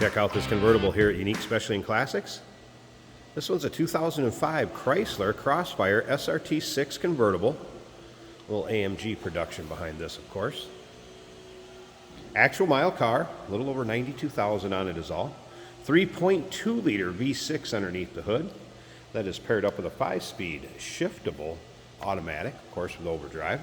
Check out this convertible here at Unique Specialty and Classics. This one's a 2005 Chrysler Crossfire SRT 6 convertible. A little AMG production behind this, of course. Actual mile car, a little over 92,000 on it is all. 3.2 liter V6 underneath the hood. That is paired up with a 5-speed shiftable automatic, of course with overdrive.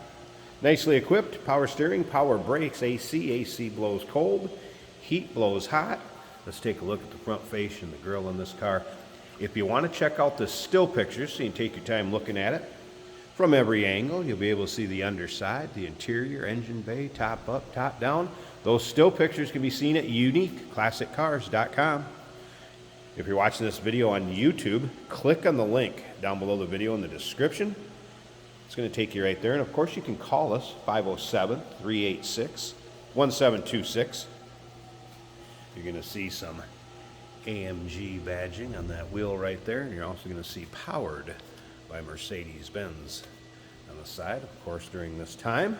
Nicely equipped, power steering, power brakes, AC blows cold, heat blows hot. Let's take a look at the front face and the grille in this car. If you want to check out the still pictures, so you can take your time looking at it, from every angle, you'll be able to see the underside, the interior, engine bay, top up, top down. Those still pictures can be seen at uniqueclassiccars.com. If you're watching this video on YouTube, click on the link down below the video in the description. It's going to take you right there. And of course, you can call us, 507-386-1726. You're going to see some AMG badging on that wheel right there. And you're also going to see powered by Mercedes-Benz on the side, of course, during this time.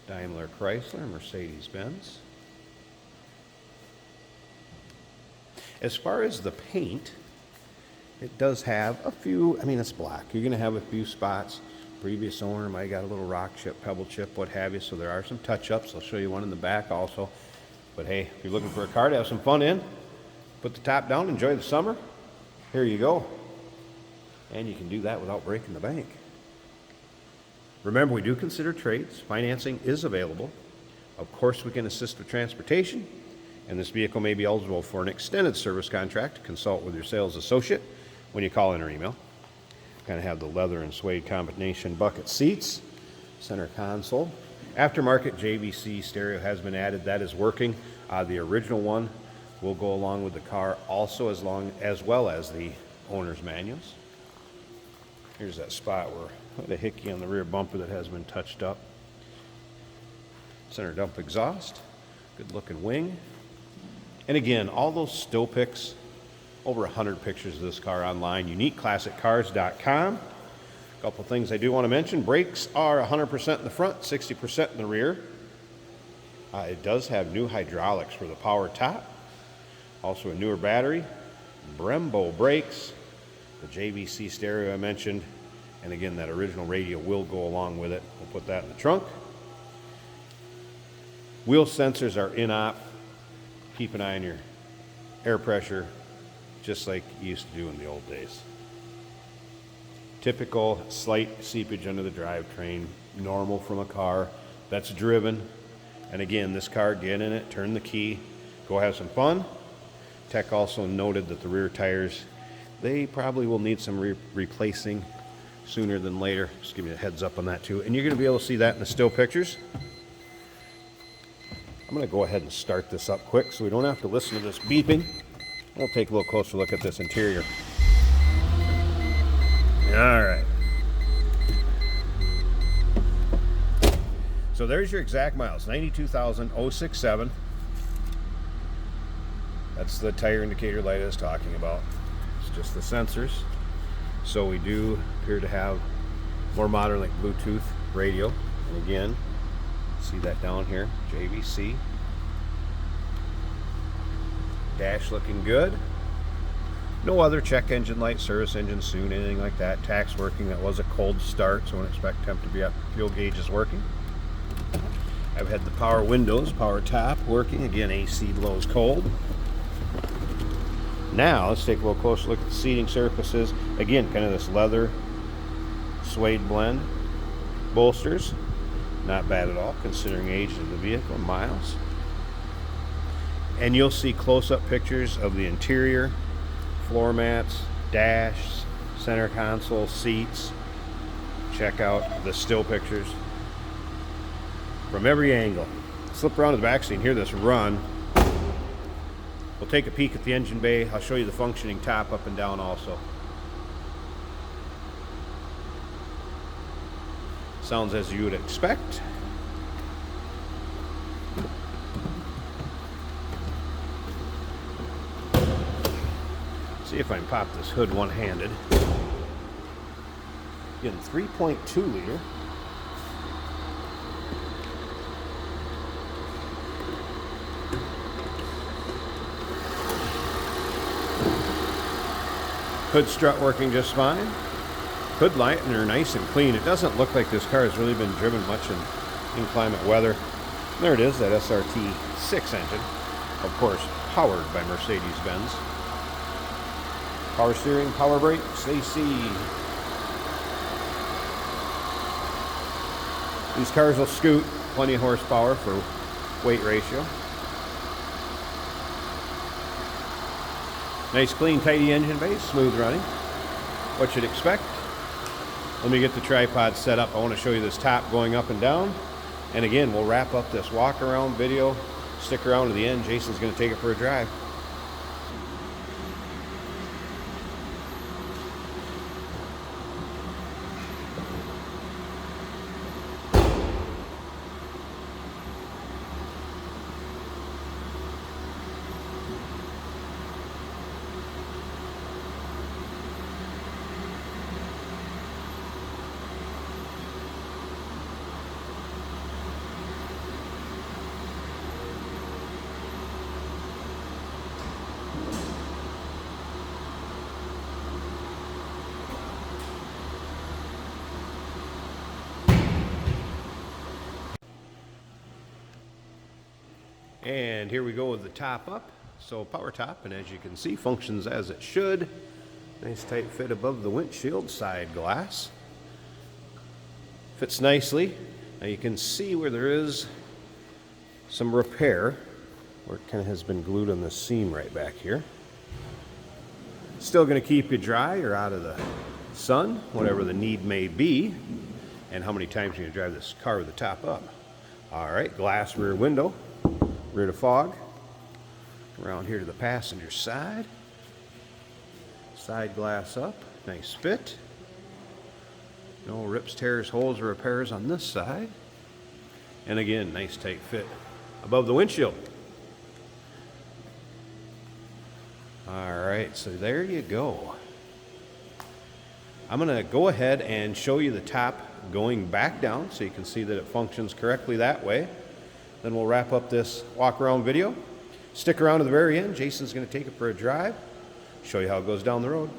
Daimler, Chrysler, Mercedes-Benz. As far as the paint, it does have a few, it's black. You're going to have a few spots. Previous owner might have got a little rock chip, pebble chip, what have you, so there are some touch-ups. I'll show you one in the back also. But hey, if you're looking for a car to have some fun in, put the top down, enjoy the summer, here you go. And you can do that without breaking the bank. Remember, we do consider trades. Financing is available. Of course, we can assist with transportation. And this vehicle may be eligible for an extended service contract. Consult with your sales associate when you call in or email. Kind of have the leather and suede combination bucket seats. Center console. Aftermarket JVC stereo has been added. That is working. The original one will go along with the car also as well as the owner's manuals. Here's that spot where the hickey on the rear bumper that has been touched up. Center dump exhaust. Good looking wing. And again, all those still pics, over 100 pictures of this car online, uniqueclassiccars.com. A couple things I do want to mention. Brakes are 100% in the front, 60% in the rear. It does have new hydraulics for the power top. Also a newer battery. Brembo brakes. The JVC stereo I mentioned. And again, that original radio will go along with it. We'll put that in the trunk. Wheel sensors are in-op. Keep an eye on your air pressure, just like you used to do in the old days. Typical slight seepage under the drivetrain, normal from a car that's driven. And again, this car, get in it, turn the key, go have some fun. Tech also noted that the rear tires, they probably will need some replacing sooner than later. Just give you a heads up on that too. And you're going to be able to see that in the still pictures. I'm going to go ahead and start this up quick so we don't have to listen to this beeping. We'll take a little closer look at this interior. All right. So there's your exact miles, 92,067. That's the tire indicator light I was talking about. It's just the sensors. So we do appear to have more modern like Bluetooth radio. And again, see that down here, JVC. Dash looking good. No other check engine light, service engine soon, anything like that. Tax working. That was a cold start, so I don't expect temp to be up. Fuel gauge is working. I've had the power windows, power top working. Again, AC blows cold. Now, let's take a little closer look at the seating surfaces. Again, kind of this leather suede blend. Bolsters, not bad at all, considering age of the vehicle, miles. And you'll see close-up pictures of the interior, floor mats, dash, center console, seats. Check out the still pictures from every angle. Slip around to the back so you can hear this run. We'll take a peek at the engine bay. I'll show you the functioning top up and down also. Sounds as you would expect. See if I can pop this hood one-handed. Again, 3.2 liter. Hood strut working just fine. Hood lighting are nice and clean. It doesn't look like this car has really been driven much in inclement weather. There it is, that SRT 6 engine. Of course, powered by Mercedes-Benz. Power steering, power brakes, AC. These cars will scoot, plenty of horsepower for weight ratio. Nice, clean, tidy engine base, smooth running. What you'd expect. Let me get the tripod set up. I want to show you this top going up and down. And again, we'll wrap up this walk around video. Stick around to the end. Jason's going to take it for a drive. And here we go with the top up. So power top, and as you can see, functions as it should. Nice tight fit above the windshield, side glass. Fits nicely. Now you can see where there is some repair, where it kind of has been glued on the seam right back here. Still going to keep you dry or out of the sun, whatever the need may be. And how many times are you going to drive this car with the top up? All right, glass rear window. Rear to fog. Around here to the passenger side. Side glass up. Nice fit. No rips, tears, holes, or repairs on this side. And again, nice tight fit above the windshield. All right, so there you go. I'm going to go ahead and show you the top going back down so you can see that it functions correctly that way. Then we'll wrap up this walk around video. Stick around to the very end. Jason's going to take it for a drive, show you how it goes down the road.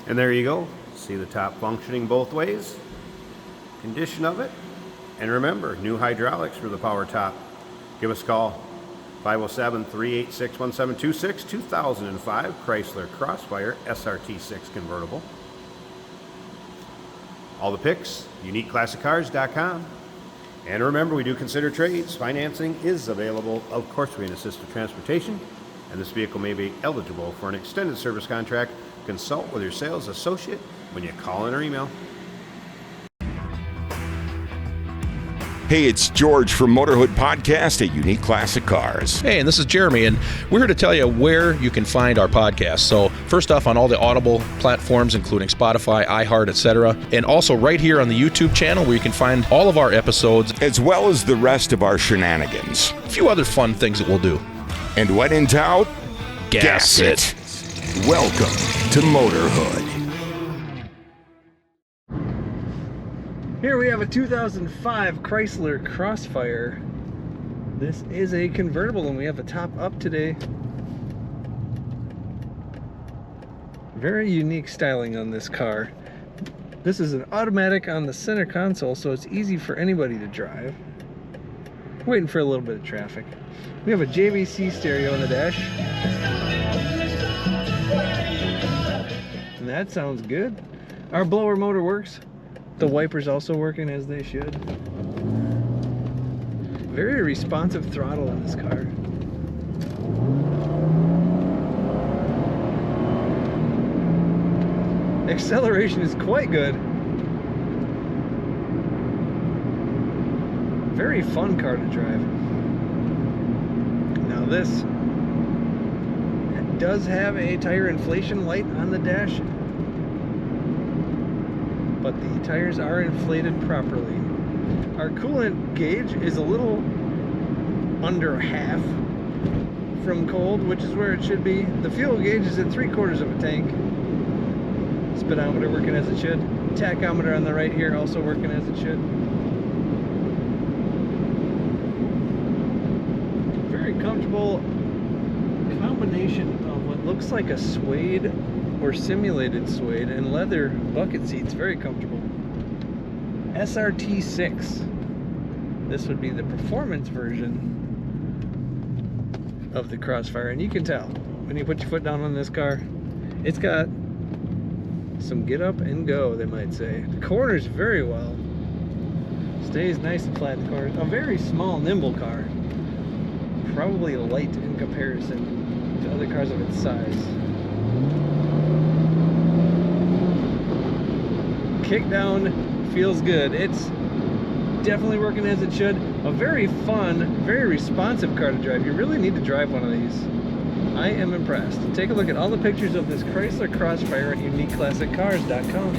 And there you go. See the top functioning both ways. Condition of it. And remember, new hydraulics for the power top. Give us a call. 507-386-1726, 2005 Chrysler Crossfire SRT 6 convertible. All the pics, uniqueclassiccars.com. And remember, we do consider trades. Financing is available. Of course, we can assist with transportation. And this vehicle may be eligible for an extended service contract. Consult with your sales associate when you call in or email. Hey, it's George from Motorhood Podcast at Unique Classic Cars. Hey, and this is Jeremy, and we're here to tell you where you can find our podcast. So first off, on all the Audible platforms, including Spotify, iHeart, etc., and also right here on the YouTube channel where you can find all of our episodes, as well as the rest of our shenanigans. A few other fun things that we'll do. And when in doubt, gas it. Welcome to Motorhood. Here we have a 2005 Chrysler Crossfire. This is a convertible and we have a top up today. Very unique styling on this car. This is an automatic on the center console, so it's easy for anybody to drive. Waiting for a little bit of traffic. We have a JVC stereo on the dash. And that sounds good. Our blower motor works. The wipers also working as they should. Very responsive throttle in this car. Acceleration is quite good. Very fun car to drive. Now this does have a tire inflation light on the dash, but the tires are inflated properly. Our coolant gauge is a little under half from cold, which is where it should be. The fuel gauge is at 3/4 of a tank. Speedometer working as it should. Tachometer on the right here also working as it should. Very comfortable combination of what looks like a suede or simulated suede and leather bucket seats. Very comfortable. SRT 6. This would be the performance version of the Crossfire, and you can tell when you put your foot down on this car, it's got some get up and go, they might say. The corners very well. Stays nice and flat in the corners. A very small, nimble car. Probably light in comparison to other cars of its size. Kickdown feels good. It's definitely working as it should. A very fun, very responsive car to drive. You really need to drive one of these. I am impressed. Take a look at all the pictures of this Chrysler Crossfire at uniqueclassiccars.com.